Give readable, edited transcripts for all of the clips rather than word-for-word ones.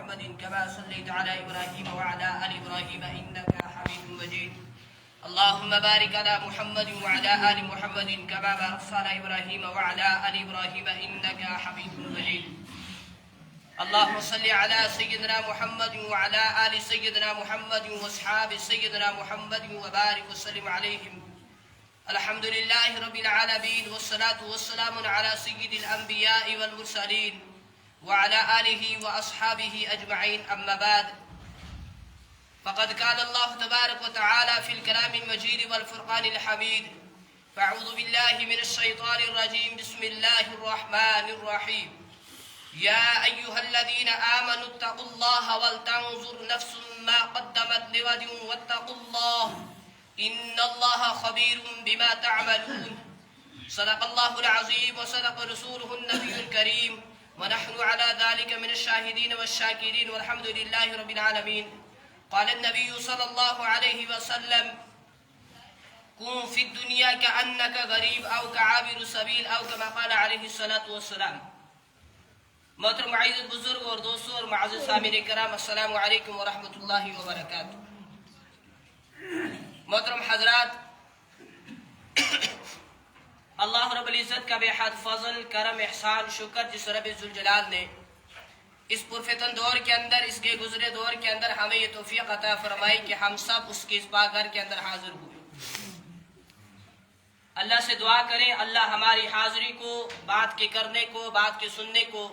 محمد كما صليت على إبراهيم وعلى آل إبراهيم إنك حميد مجيد اللهم بارك على محمد وعلى آل محمد كما باركت على إبراهيم وعلى آل إبراهيم إنك حميد مجيد اللهم صل على سيدنا محمد وعلى آل سيدنا محمد واصحاب سيدنا محمد وبارك وسلم عليهم الحمد لله رب العالمين والصلاة والسلام على سيد الأنبياء والمرسلين وعلى آله وأصحابه أجمعين أما بعد فقد قال الله تبارك وتعالى في الكلام المجيد والفرقان الحميد فأعوذ بالله من الشيطان الرجيم بسم الله الرحمن الرحيم يا أيها الذين آمنوا اتقوا الله ولتنظر نفس ما قدمت لغد واتقوا الله إن الله خبير بما تعملون صدق الله العظيم وصدق رسوله النبي الكريم ونحن على ذلك من الشاهدين والشاكرين والحمد لله رب العالمين قال النبي صلى الله عليه وسلم كن في الدنيا كأنك غريب أو كعابر سبيل أو كما قال عليه الصلاة والسلام محترم معزز بزرگ اور دوستوں اور معزز سامعین کرام السلام علیکم ورحمۃ اللہ وبرکاتہ۔ محترم حضرات، اللہ رب العزت کا بے حد فضل، کرم، احسان، شکر جس رب ذوالجلال نے اس پرفتن دور کے اندر، اس کے گزرے دور کے اندر ہمیں یہ توفیق عطا فرمائی کہ ہم سب اس کے اس پاک گھر کے اندر حاضر ہوئے۔ اللہ سے دعا کریں اللہ ہماری حاضری کو، بات کے کرنے کو، بات کے سننے کو،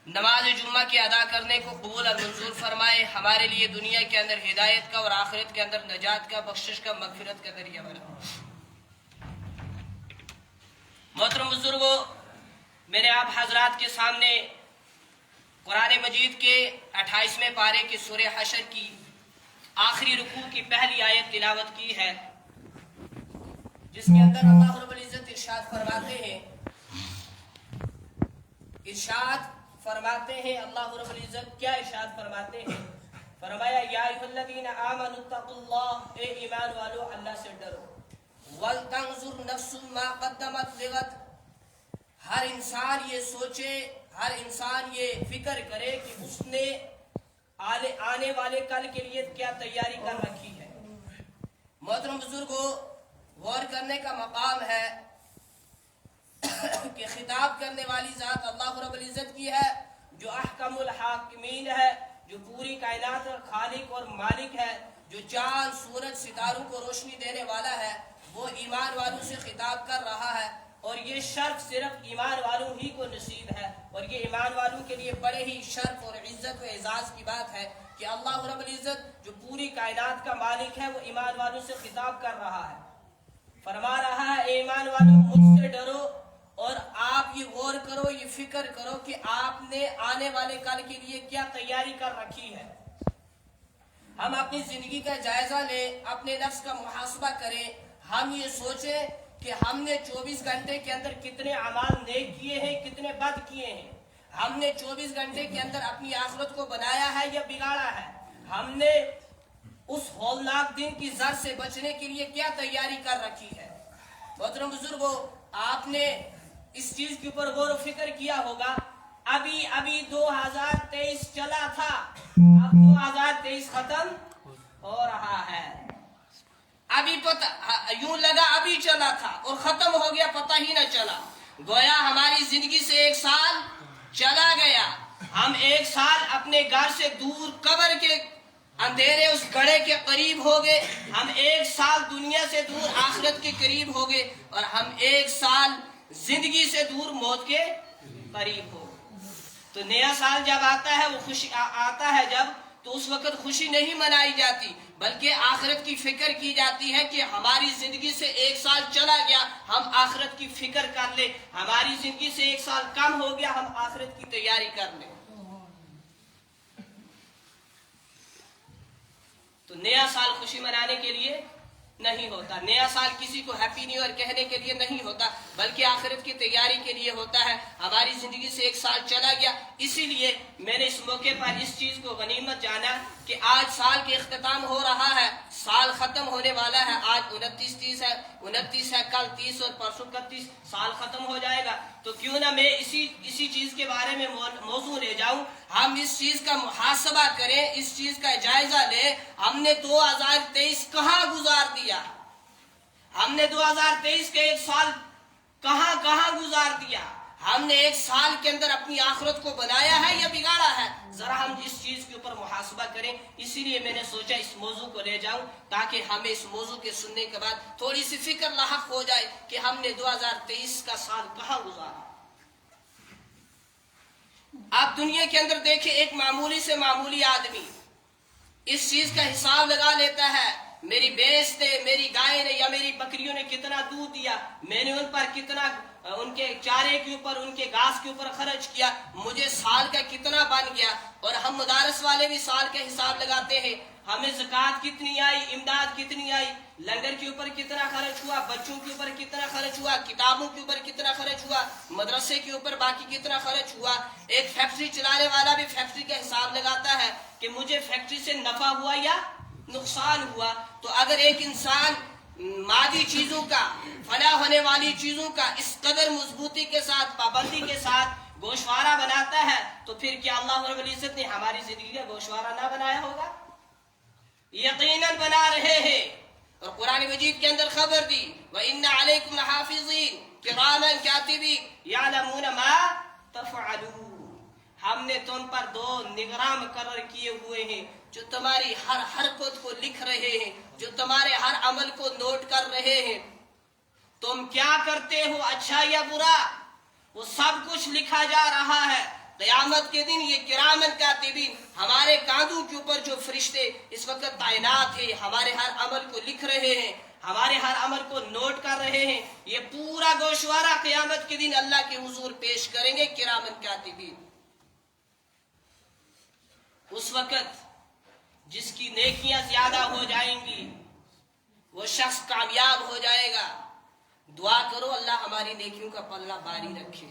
نماز جمعہ کے ادا کرنے کو قبول اور منظور فرمائے، ہمارے لیے دنیا کے اندر ہدایت کا اور آخرت کے اندر نجات کا، بخشش کا، مغفرت کا ذریعہ بنا۔ محترم بزرگوں، میں نے آپ حضرات کے سامنے قرآن مجید کے 28ویں پارے کی سورہ حشر کی آخری رکوع کی پہلی آیت تلاوت کی ہے، جس کے اندر اللہ رب العزت ارشاد فرماتے ہیں اللہ رب العزت کیا ارشاد فرماتے ہیں؟ فرمایا یا ایھا الذین آمنوا اتقوا اللہ، اے ایمان والو اللہ سے ڈرو، وَلْتَنْظُرْ نَفْسٌ مَا قَدَّمَتْ لِغَدٍ، ہر انسان یہ سوچے، ہر انسان یہ فکر کرے کہ اس نے آنے والے کل کے لیے کیا تیاری کر رکھی ہے۔ محترم بزرگوں، غور کرنے کا مقام ہے کہ خطاب کرنے والی ذات اللہ رب العزت کی ہے، جو احکم الحاکمین ہے، جو پوری کائنات کا خالق اور مالک ہے، جو چاند، سورج، ستاروں کو روشنی دینے والا ہے، وہ ایمان والوں سے خطاب کر رہا ہے، اور یہ شرف صرف ایمان والوں ہی کو نصیب ہے، اور یہ ایمان والوں کے لیے بڑے ہی شرف اور عزت و اعزاز کی بات ہے کہ اللہ رب العزت جو پوری کائنات کا مالک ہے وہ ایمان والوں سے خطاب کر رہا ہے، فرما رہا ہے اے ایمان والوں مجھ سے ڈرو، اور آپ یہ غور کرو، یہ فکر کرو کہ آپ نے آنے والے کل کے لیے کیا تیاری کر رکھی ہے۔ ہم اپنی زندگی کا جائزہ لیں، اپنے نفس کا محاسبہ کریں، ہم یہ سوچیں کہ ہم نے 24 گھنٹے کے اندر کتنے اعمال نیک کیے ہیں، کتنے بد کیے ہیں، ہم نے 24 گھنٹے کے اندر اپنی آخرت کو بنایا ہے یا بگاڑا ہے، ہم نے اس ہولناک دن کی زر سے بچنے کے لیے کیا تیاری کر رکھی ہے۔ محترم بزرگوں، آپ نے اس چیز کے اوپر غور و فکر کیا ہوگا، ابھی 2023 چلا تھا، اب 2023 ختم ہو رہا ہے، ابھی یوں لگا ابھی چلا تھا اور ختم ہو گیا، پتہ ہی نہ چلا، گویا ہماری زندگی سے 1 سال چلا گیا، ہم 1 سال اپنے گھر سے دور، قبر کے اندھیرے اس گڑھے کے قریب ہو گئے، ہم 1 سال دنیا سے دور آخرت کے قریب ہو گئے، اور ہم 1 سال زندگی سے دور موت کے قریب ہو۔ تو نیا سال جب آتا ہے، وہ خوشی آتا ہے جب، تو اس وقت خوشی نہیں منائی جاتی بلکہ آخرت کی فکر کی جاتی ہے کہ ہماری زندگی سے 1 سال چلا گیا، ہم آخرت کی فکر کر لیں، ہماری زندگی سے 1 سال کم ہو گیا، ہم آخرت کی تیاری کر لیں۔ تو نیا سال خوشی منانے کے لیے نہیں ہوتا، نیا سال کسی کو ہیپی نیو ایئر کہنے کے لیے نہیں ہوتا، بلکہ آخرت کی تیاری کے لیے ہوتا ہے۔ ہماری زندگی سے ایک سال چلا گیا، اسی لیے میں نے اس موقع پر اس چیز کو غنیمت جانا کہ آج سال کے اختتام ہو رہا ہے، سال ختم ہونے والا ہے۔ آج 29 ہے، کل 30 اور پرسوں 31، سال ختم ہو جائے گا۔ تو کیوں نہ میں اسی چیز کے بارے میں موضوع لے جاؤں، ہم اس چیز کا محاسبہ کریں، اس چیز کا جائزہ لیں، ہم نے 2023 کہاں گزار دیا، ہم نے 2023 کے ایک سال کہاں گزار دیا، ہم نے ایک سال کے اندر اپنی آخرت کو بنایا ہے یا بگاڑا ہے؟ ذرا ہم اس چیز کے اوپر محاسبہ کریں۔ اسی لیے میں نے سوچا اس موضوع کو لے جاؤں تاکہ ہمیں اس موضوع کے سننے کے بعد تھوڑی سی فکر لاحق ہو جائے کہ ہم نے 2023 کا سال کہاں گزارا۔ آپ دنیا کے اندر دیکھیں، ایک معمولی سے معمولی آدمی اس چیز کا حساب لگا لیتا ہے، میری بھینس نے، میری گائے نے یا میری بکریوں نے کتنا دودھ دیا، میں نے ان پر کتنا، ان کے چارے کے اوپر، ان کے گھاس کے اوپر خرچ کیا، مجھے سال کا کتنا بن گیا۔ اور ہم مدارس والے بھی سال کا حساب لگاتے ہیں، ہمیں زکوٰۃ کتنی آئی، امداد کتنی آئی، لنگر کے اوپر کتنا خرچ ہوا، بچوں کے اوپر کتنا خرچ ہوا، کتابوں کے اوپر کتنا خرچ ہوا، مدرسے کے اوپر باقی کتنا خرچ ہوا۔ ایک فیکٹری چلانے والا بھی فیکٹری کا حساب لگاتا ہے کہ مجھے فیکٹری سے نفع ہوا یا نقصان ہوا۔ تو اگر ایک انسان مادی چیزوں کا، فنا ہونے والی چیزوں کا اس قدر مضبوطی کے ساتھ، پابندی کے ساتھ گوشوارہ بناتا ہے، تو پھر کیا اللہ رب العزت نے ہماری زندگی کا گوشوارہ نہ بنایا ہوگا؟ یقیناً بنا رہے ہیں۔ اور قرآن مجید کے اندر خبر دی، وَإِنَّ عَلَيْكُمْ لَحَافِظِينَ كِرَامًا كَاتِبِينَ يَعْلَمُونَ مَا تَفْعَلُونَ۔ ہم نے تم پر 2 نگراں مقرر کیے ہوئے ہیں جو تمہاری ہر حرکت کو لکھ رہے ہیں، جو تمہارے ہر عمل کو نوٹ کر رہے ہیں۔ تم کیا کرتے ہو، اچھا یا برا، وہ سب کچھ لکھا جا رہا ہے۔ قیامت کے دن یہ کرامن کاتبین، ہمارے کاندھوں کے اوپر جو فرشتے اس وقت تعینات ہیں، ہمارے ہر عمل کو لکھ رہے ہیں، ہمارے ہر عمل کو نوٹ کر رہے ہیں۔ یہ پورا گوشوارہ قیامت کے دن اللہ کے حضور پیش کریں گے کرامن کاتبین۔ اس وقت جس کی نیکیاں زیادہ ہو جائیں گی وہ شخص کامیاب ہو جائے گا۔ دعا کرو اللہ ہماری نیکیوں کا پلہ باری رکھے،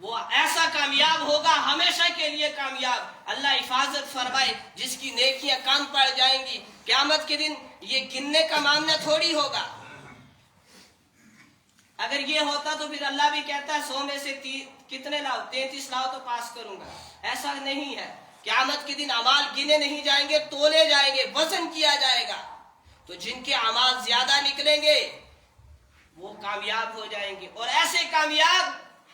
وہ ایسا کامیاب ہوگا، ہمیشہ کے لیے کامیاب۔ اللہ حفاظت فرمائے، جس کی نیکیاں کم پڑ جائیں گی قیامت کے دن یہ گننے کا معاملہ تھوڑی ہوگا۔ اگر یہ ہوتا تو پھر اللہ بھی کہتا ہے 100 میں سے کتنے لاؤ، 33 لاؤ تو پاس کروں گا۔ ایسا نہیں ہے، قیامت کے دن اعمال گنے نہیں جائیں گے، تولے جائیں گے، وزن کیا جائے گا۔ تو جن کے اعمال زیادہ نکلیں گے وہ کامیاب ہو جائیں گے، اور ایسے کامیاب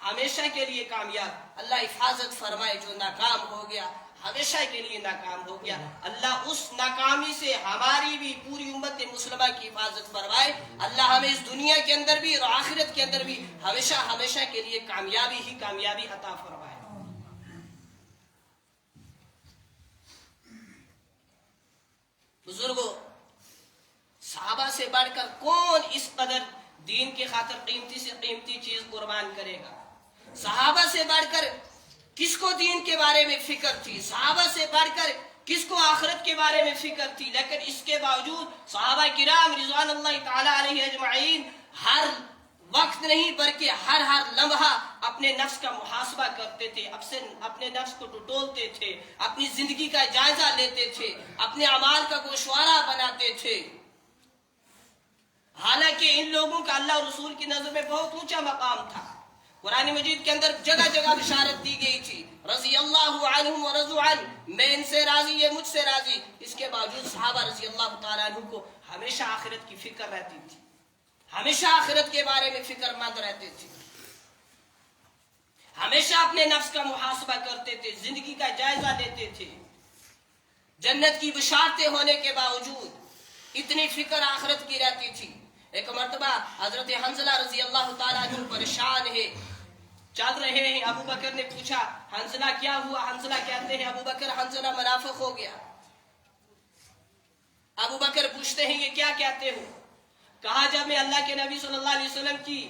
ہمیشہ کے لیے کامیاب۔ اللہ حفاظت فرمائے، جو ناکام ہو گیا ہمیشہ کے لیے ناکام ہو گیا، اللہ اس ناکامی سے ہماری بھی، پوری امت مسلمہ کی حفاظت فرمائے۔ اللہ ہمیں اس دنیا کے اندر بھی اور آخرت کے اندر بھی ہمیشہ کے لیے کامیابی ہی کامیابی عطا فرمائے۔ بزرگوں، صحابہ سے بڑھ کر کون اس قدر دین کی خاطر قیمتی سے قیمتی چیز قربان کرے گا؟ صحابہ سے بڑھ کر کس کو دین کے بارے میں فکر تھی؟ صحابہ سے بڑھ کر کس کو آخرت کے بارے میں فکر تھی؟ لیکن اس کے باوجود صحابہ کرام رضوان اللہ تعالی علیہ اجمعین ہر وقت نہیں بلکہ ہر لمحہ اپنے نفس کا محاسبہ کرتے تھے، اپنے نفس کو ٹٹولتے تھے، اپنی زندگی کا جائزہ لیتے تھے، اپنے اعمال کا گوشوارہ بناتے تھے۔ حالانکہ ان لوگوں کا اللہ اور رسول کی نظر میں بہت اونچا مقام تھا۔ قرآن مجید کے اندر جگہ جگہ بشارت دی گئی تھی، رضی اللہ عنہم ورضوا عنہ، میں ان سے راضی، یہ مجھ سے راضی۔ اس کے باوجود صحابہ رضی اللہ تعالیٰ عنہ کو ہمیشہ آخرت کی فکر رہتی تھی، ہمیشہ آخرت کے بارے میں فکر مند رہتے تھے، ہمیشہ اپنے نفس کا محاسبہ کرتے تھے، زندگی کا جائزہ لیتے تھے۔ جنت کی بشارتیں ہونے کے باوجود اتنی فکر آخرت کی رہتی تھی۔ ایک مرتبہ حضرت حنظلہ رضی اللہ تعالیٰ عنہ پریشان ہے، چل رہے ہیں، ابو بکر نے پوچھا حنظلہ کیا ہوا؟ حنظلہ کہتے ہیں ابو بکر حنظلہ منافق ہو گیا۔ ابو بکر پوچھتے ہیں یہ کیا کہتے ہو؟ کہا جب میں اللہ کے نبی صلی اللہ علیہ وسلم کی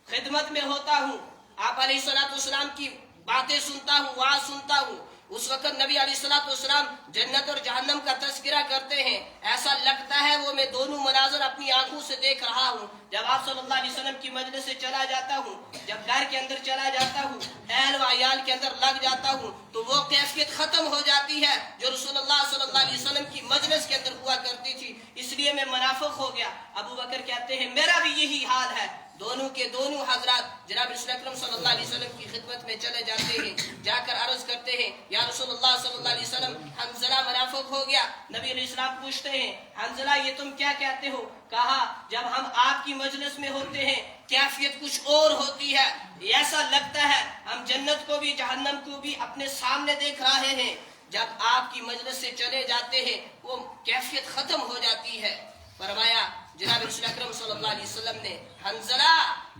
خدمت میں ہوتا ہوں، آپ علیہ السلام کی باتیں سنتا ہوں، وعظ سنتا ہوں، اس وقت نبی علیہ الصلوۃ والسلام جنت اور جہنم کا تذکرہ کرتے ہیں، ایسا لگتا ہے وہ میں دونوں مناظر اپنی آنکھوں سے دیکھ رہا ہوں۔ جب آپ صلی اللہ علیہ وسلم کی مجلس سے چلا جاتا ہوں، جب گھر کے اندر چلا جاتا ہوں، اہل و عیال کے اندر لگ جاتا ہوں، تو وہ کیفیت ختم ہو جاتی ہے جو رسول اللہ صلی اللہ علیہ وسلم کی مجلس کے اندر ہوا کرتی تھی۔ اس لیے میں منافق ہو گیا۔ ابو بکر کہتے ہیں میرا بھی یہی حال ہے۔ دونوں کے دونوں حضرات جناب رسول اکرم صلی اللہ علیہ وسلم کی خدمت میں چلے جاتے ہیں، جا کر عرض کرتے ہیں یا رسول اللہ صلی اللہ علیہ وسلم، حنظلہ منافق ہو گیا۔ نبی علیہ السلام پوچھتے ہیں حنظلہ یہ تم کیا کہتے ہو؟ کہا جب ہم آپ کی مجلس میں ہوتے ہیں کیفیت کچھ اور ہوتی ہے، ایسا لگتا ہے ہم جنت کو بھی جہنم کو بھی اپنے سامنے دیکھ رہے ہیں۔ جب آپ کی مجلس سے چلے جاتے ہیں وہ کیفیت ختم ہو جاتی ہے۔ فرمایا جناب رسول اکرم صلی اللہ علیہ وسلم نے، حنظلہ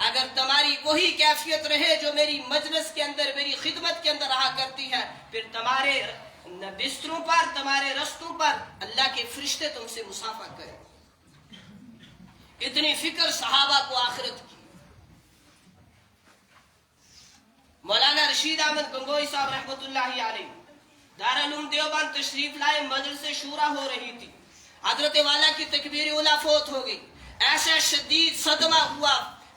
اگر تمہاری وہی کیفیت رہے جو میری مجلس کے اندر میری خدمت کے اندر رہا کرتی ہے، پھر تمہارے بستروں پر تمہارے رستوں پر اللہ کے فرشتے تم سے مصافحہ کریں۔ اتنی فکر صحابہ کو آخرت کی۔ مولانا رشید احمد گنگوئی صاحب رحمۃ اللہ علیہ دارالعلوم دیوبند تشریف لائے، مجلس شورا ہو رہی تھی، حضرت والا کی تکبیر اولیٰ فوت ہو گئی۔ ایسا شدید صدمہ ہوا،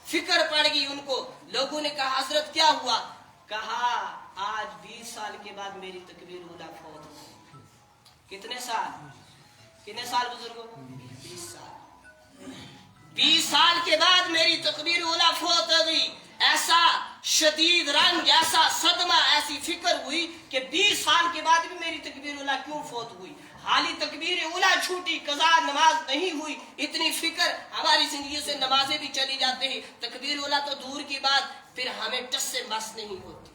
فکر پڑ گئی ان کو۔ لوگوں نے کہا حضرت کیا ہوا؟ کہا آج 20 سال کے بعد میری تکبیر اولیٰ فوت ہو گئی۔ کتنے سال بزرگوں؟ 20 سال۔ 20 سال کے بعد میری تکبیر اولیٰ فوت ہو گئی۔ ایسا شدید رنج، ایسا صدمہ، ایسی فکر ہوئی کہ 20 سال کے بعد بھی میری تکبیر اولیٰ کیوں فوت ہوئی؟ حالی تکبیر اولیٰ چھوٹی، قضا نماز نہیں ہوئی۔ اتنی فکر، ہماری زندگی سے نمازیں بھی چلی جاتے ہیں، تکبیر اولیٰ تو دور کی بات، پھر ہمیں ٹس سے مس نہیں ہوتی۔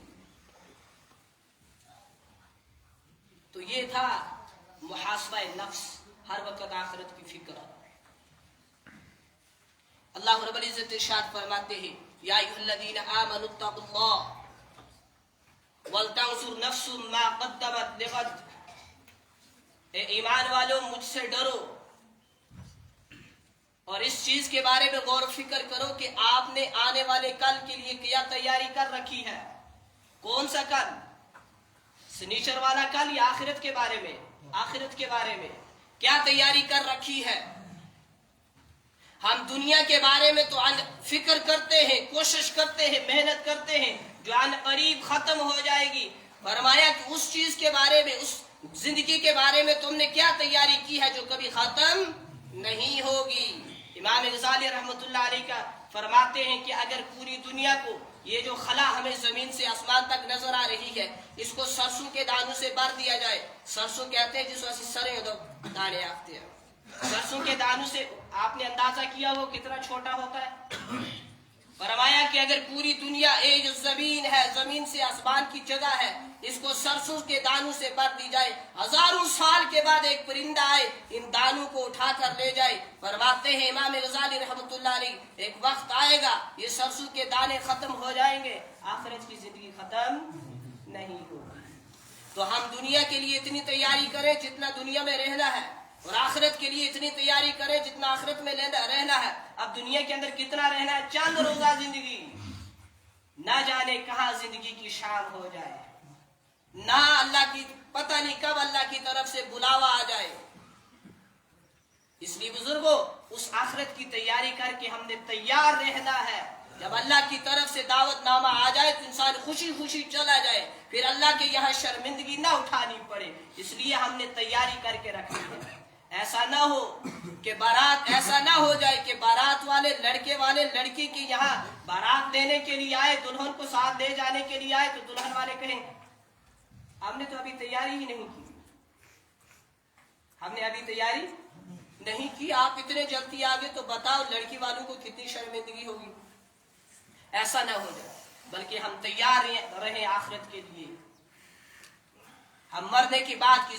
تو یہ تھا محاسبہ نفس، ہر وقت آخرت کی فکر۔ اللہ رب العزت ارشاد فرماتے ہیں یا ایھا الذین آمنوا اتقوا اللہ ولتنظر نفس ما قدمت لغد۔ اے ایمان والو مجھ سے ڈرو اور اس چیز کے بارے میں غور و فکر کرو کہ آپ نے آنے والے کل کے لیے کیا تیاری کر رکھی ہے۔ کون سا کل؟ سنیچر والا کل یا آخرت کے بارے میں؟ آخرت کے بارے میں کیا تیاری کر رکھی ہے؟ ہم دنیا کے بارے میں تو فکر کرتے ہیں، کوشش کرتے ہیں، محنت کرتے ہیں جو ان قریب ختم ہو جائے گی۔ فرمایا کہ اس چیز کے بارے میں، اس زندگی کے بارے میں تم نے کیا تیاری کی ہے جو کبھی ختم نہیں ہوگی۔ امام غزالی رحمۃ اللہ علیہ کا فرماتے ہیں کہ اگر پوری دنیا کو، یہ جو خلا ہمیں زمین سے آسمان تک نظر آ رہی ہے، اس کو سرسوں کے دانوں سے بھر دیا جائے۔ سرسوں کہتے ہیں جس وقت سرے دانے آتے ہیں، سرسوں کے دانوں سے آپ نے اندازہ کیا وہ کتنا چھوٹا ہوتا ہے۔ فرمایا کہ اگر پوری دنیا، یہ جو زمین ہے، زمین سے آسمان کی جگہ ہے، اس کو سرسوں کے دانوں سے بھر دی جائے، ہزاروں سال کے بعد ایک پرندہ آئے ان دانوں کو اٹھا کر لے جائے۔ فرماتے ہیں امام غزالی رحمۃ اللہ علیہ ایک وقت آئے گا یہ سرسوں کے دانے ختم ہو جائیں گے، آخرت کی زندگی ختم نہیں ہوگی۔ تو ہم دنیا کے لیے اتنی تیاری کریں جتنا دنیا میں رہنا ہے، اور آخرت کے لیے اتنی تیاری کریں جتنا آخرت میں رہنا ہے۔ اب دنیا کے اندر کتنا رہنا ہے؟ چند روزہ زندگی، نہ جانے کہاں زندگی کی شام ہو جائے، نہ اللہ کی پتہ نہیں کب اللہ کی طرف سے بلاوا آ جائے۔ اس لیے بزرگوں اس آخرت کی تیاری کر کے ہم نے تیار رہنا ہے۔ جب اللہ کی طرف سے دعوت نامہ آ جائے تو انسان خوشی خوشی چلا جائے، پھر اللہ کے یہاں شرمندگی نہ اٹھانی پڑے۔ اس لیے ہم نے تیاری کر کے رکھی ہے۔ ایسا نہ ہو کہ بارات، ایسا نہ ہو جائے کہ بارات والے لڑکے والے لڑکی کے یہاں بارات لینے کے لیے آئے، دلہن کو ساتھ لے جانے کے لیے آئے، تو دلہن والے کہیں ہم نے تو ابھی تیاری ہی نہیں کی، ہم نے ابھی تیاری نہیں کی، آپ اتنے جلدی آگے تو بتاؤ لڑکی والوں کو کتنی شرمندگی ہوگی۔ ایسا نہ ہو جائے، بلکہ ہم تیار رہیں آخرت کے لیے۔ ہم مرنے کے بعد کی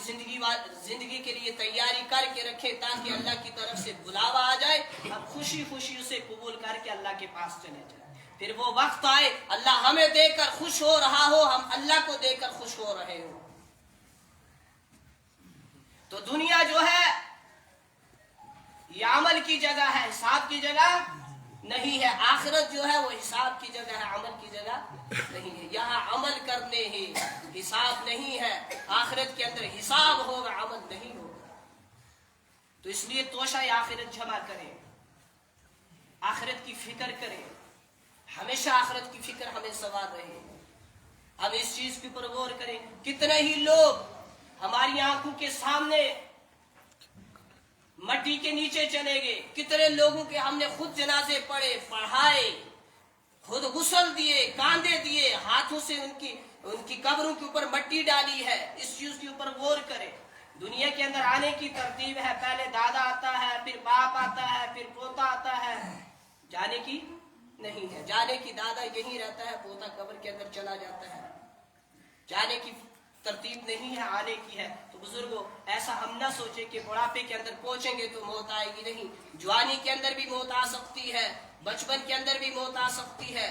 زندگی کے لیے تیاری کر کے رکھیں تاکہ اللہ کی طرف سے بلاوا آ جائے، ہم خوشی خوشی اسے قبول کر کے اللہ کے پاس چلے جائیں۔ پھر وہ وقت آئے اللہ ہمیں دے کر خوش ہو رہا ہو، ہم اللہ کو دے کر خوش ہو رہے ہو۔ تو دنیا جو ہے یہ عمل کی جگہ ہے، حساب کی جگہ نہیں ہے. آخرت جو ہے وہ حساب کی جگہ ہے, عمل کی جگہ نہیں ہے. یہاں عمل کرنے ہی, حساب نہیں ہے. آخرت کے اندر حساب ہوگا, عمل نہیں ہوگا. تو اس لیے توشہ آخرت جمع کریں, آخرت کی فکر کریں, ہمیشہ آخرت کی فکر ہمیں سوار رہے. ہم اس چیز کے اوپر غور کریں. کتنے ہی لوگ ہماری آنکھوں کے سامنے مٹی کے نیچے چلے گئے, کتنے لوگوں کے ہم نے خود جنازے پڑھے, پڑھائے, خود غسل دیے, کاندھے دیے, ہاتھوں سے ان کی قبروں کے اوپر مٹی ڈالی ہے. اس چیز کے اوپر غور کریں. دنیا کے اندر آنے کی ترتیب ہے, پہلے دادا آتا ہے, پھر باپ آتا ہے, پھر پوتا آتا ہے. جانے کی نہیں ہے. جانے کی دادا یہی رہتا ہے, پوتا قبر کے اندر چلا جاتا ہے. جانے کی ترتیب نہیں ہے, آنے کی ہے. تو بزرگوں ایسا ہم نہ سوچیں کہ بڑھاپے کے اندر پہنچیں گے تو موت آئے گی. نہیں, جوانی کے اندر بھی موت آ سکتی ہے, بچپن کے اندر بھی موت آ سکتی ہے,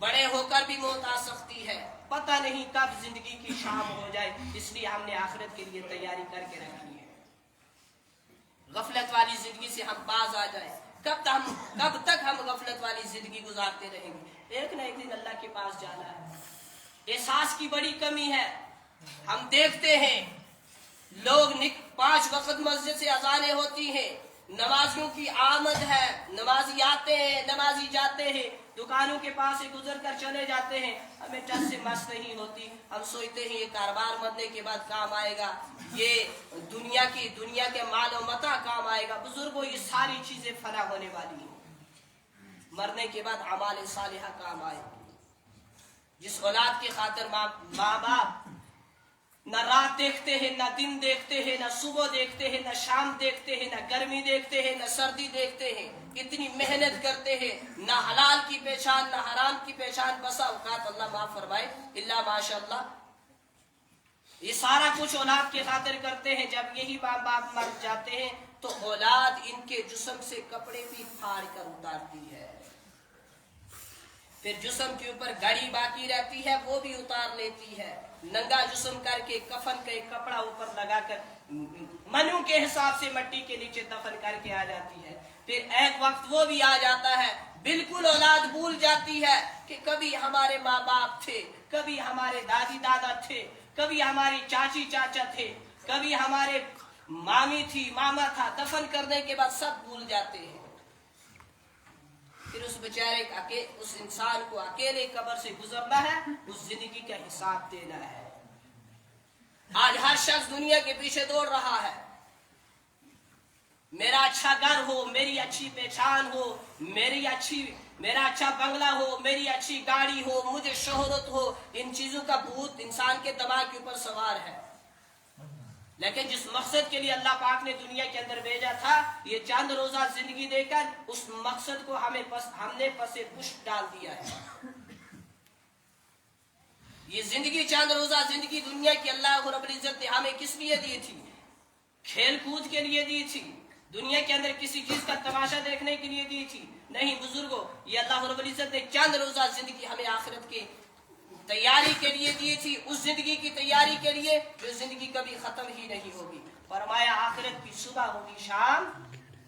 بڑے ہو کر بھی موت آ سکتی ہے. پتہ نہیں کب زندگی کی شام ہو جائے. اس لیے ہم نے آخرت کے لیے تیاری کر کے رکھی ہے. غفلت والی زندگی سے ہم باز آ جائیں. کب تک ہم غفلت والی زندگی گزارتے رہیں گے؟ ایک نہ ایک دن اللہ کے پاس جانا ہے. احساس کی بڑی کمی ہے. ہم دیکھتے ہیں لوگ 5 وقت مسجد سے اذانیں ہوتی ہیں, نمازیوں کی آمد ہے, نمازی آتے ہیں, نمازی جاتے ہیں, دکانوں کے پاس سے گزر کر چلے جاتے ہیں. ہمیں ٹس سے مس نہیں ہوتی. ہم سوچتے ہیں یہ کاروبار مرنے کے بعد کام آئے گا, یہ دنیا کے مال و متاع کام آئے گا. بزرگوں یہ ساری چیزیں فنا ہونے والی ہیں. مرنے کے بعد اعمال صالحہ کام آئے گی. جس اولاد کی خاطر ماں باپ نہ رات دیکھتے ہیں, نہ دن دیکھتے ہیں, نہ صبح دیکھتے ہیں, نہ شام دیکھتے ہیں, نہ گرمی دیکھتے ہیں, نہ سردی دیکھتے ہیں, اتنی محنت کرتے ہیں, نہ حلال کی پہچان نہ حرام کی پہچان. بسا اوقات اللہ معاف فرمائے اللہ ماشاء اللہ, یہ سارا کچھ اولاد کی خاطر کرتے ہیں. جب یہی ماں باپ مر جاتے ہیں تو اولاد ان کے جسم سے کپڑے بھی پھاڑ کر اتارتی ہے. پھر جسم کے اوپر گھڑی باقی رہتی ہے, وہ بھی اتار لیتی ہے. ننگا جسم کر کے کفن کا ایک کپڑا اوپر لگا کر منو کے حساب سے مٹی کے نیچے دفن کر کے آ جاتی ہے. پھر ایک وقت وہ بھی آ جاتا ہے, بالکل اولاد بھول جاتی ہے کہ کبھی ہمارے ماں باپ تھے, کبھی ہمارے دادی دادا تھے, کبھی ہماری چاچی چاچا تھے, کبھی ہمارے مامی تھی, ماما تھا. دفن کرنے کے بعد سب بھول جاتے ہیں. پھر اس بیچارے اس انسان کو اکیلے قبر سے گزرنا ہے, اس زندگی کا حساب دینا ہے. آج ہر شخص دنیا کے پیچھے دوڑ رہا ہے. میرا اچھا گھر ہو, میری اچھی پہچان ہو, میرا اچھا بنگلہ ہو, میری اچھی گاڑی ہو, مجھے شہرت ہو. ان چیزوں کا بھوت انسان کے دماغ کے اوپر سوار ہے. لیکن جس مقصد کے لیے اللہ پاک نے دنیا کے اندر بھیجا تھا, یہ چند روزہ زندگی دے کر اس مقصد کو ہم نے پس پشت ڈال دیا ہے. یہ زندگی چند روزہ زندگی دنیا کی اللہ رب العزت نے ہمیں کس لیے دی تھی؟ کھیل کود کے لیے دی تھی. دنیا کے اندر کسی چیز کا تماشا دیکھنے کے لیے دی تھی؟ نہیں بزرگوں, یہ اللہ رب العزت نے چند روزہ زندگی ہمیں آخرت کی تیاری کے لیے دی تھی. اس زندگی کی تیاری کے لیے جو زندگی کبھی ختم ہی نہیں ہوگی. فرمایا آخرت کی صبح ہوگی, شام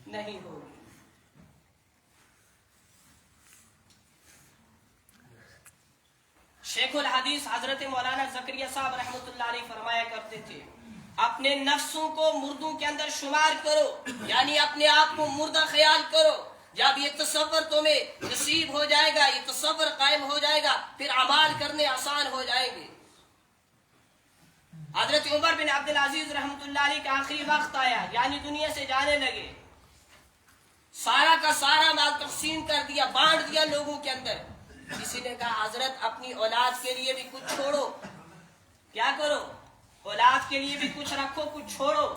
نہیں ہوگی. شیخ الحدیث حضرت مولانا زکریا صاحب رحمۃ اللہ علیہ فرمایا کرتے تھے, اپنے نفسوں کو مردوں کے اندر شمار کرو, یعنی اپنے آپ کو مردہ خیال کرو. جب یہ تصور تمہیں نصیب ہو جائے گا, یہ تصور قائم ہو جائے گا, پھر اعمال کرنے آسان ہو جائیں گے. حضرت عمر بن عبدالعزیز رحمۃ اللہ علیہ کا آخری وقت آیا, یعنی دنیا سے جانے لگے. سارا کا سارا مال تقسیم کر دیا, بانٹ دیا لوگوں کے اندر. کسی نے کہا حضرت اپنی اولاد کے لیے بھی کچھ چھوڑو. کیا کرو؟ اولاد کے لیے بھی کچھ رکھو, کچھ چھوڑو.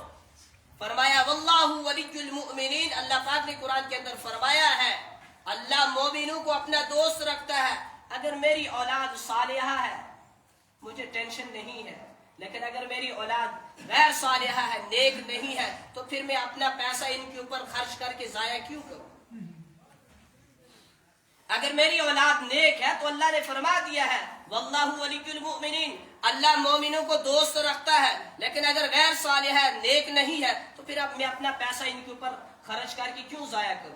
فرمایا واللہ ولی المؤمنین, اللہ پاک نے قرآن کے اندر فرمایا ہے اللہ مومنوں کو اپنا دوست رکھتا ہے. اگر میری اولاد صالحہ ہے مجھے ٹینشن نہیں ہے, لیکن اگر میری اولاد غیر صالحہ ہے, نیک نہیں ہے, تو پھر میں اپنا پیسہ ان کے اوپر خرچ کر کے ضائع کیوں کروں؟ اگر میری اولاد نیک ہے تو اللہ نے فرما دیا ہے واللہ ولی المؤمنین, اللہ مومنوں کو دوست رکھتا ہے. لیکن اگر غیر صالح ہے, نیک نہیں ہے, تو پھر اب میں اپنا پیسہ ان کے اوپر خرچ کر کے کیوں ضائع کروں؟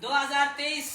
2023